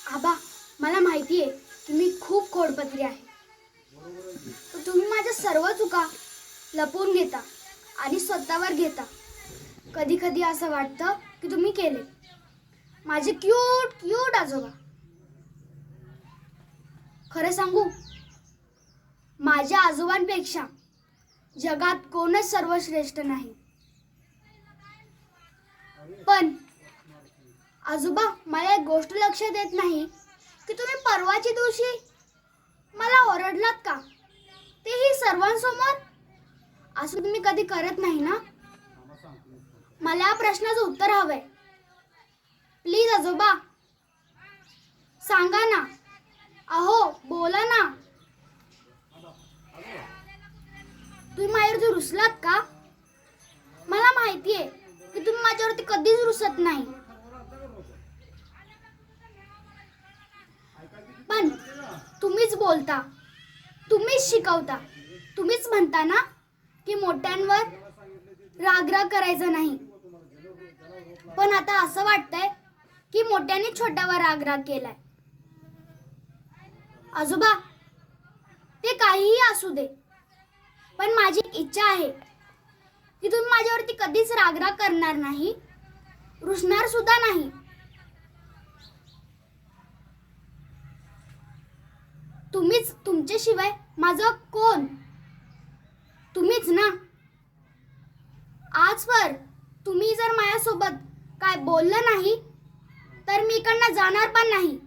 आबा, मला माहिती आहे की मी खूप खोडपत्री आहे. पण तुम्ही माझ्या सर्व चुका लपवून घेता आणि स्वतःवर घेता. कधी कधी असं वाटतं की तुम्ही केले. माझे क्यूट क्यूट आजोबा. खरं सांगू, माझ्या आजोबांपेक्षा जगात कोणच सर्वश्रेष्ठ नाही. पण आजोबा, मला एक गोष्ट लक्षात येत नाही की तुम्ही परवाच्या दिवशी मला ओरडलात का, तेही सर्वांसमोर. असं तुम्ही कधी करत नाही ना? मला या प्रश्नाचं उत्तर हवंय. प्लीज आजोबा, सांगा ना. अहो, बोला ना. तुम्ही माझ्यावरती रुसलात का? मला माहिती आहे की तुम्ही माझ्यावरती कधीच रुसत नाही. पण तुम्हीच बोलता, तुम्हीच शिकवता, तुम्हीच म्हणता ना की मोठ्यांवर राग करायचा नाही. पण आता असं वाटतंय की मोठ्याने छोट्यावर राग केलाय. आजोबा, ते काहीही असू दे, पण माझी इच्छा आहे की तुम्ही माझ्यावरती कधीच राग करणार नाही, रुसणार सुद्धा नाही. तुम्हीच, तुमच्याशिवाय माझं कोण? तुम्हीच ना. आजवर तुम्ही जर माझ्यासोबत काय बोललं नाही तर मी इकडनं जाणार पण नाही.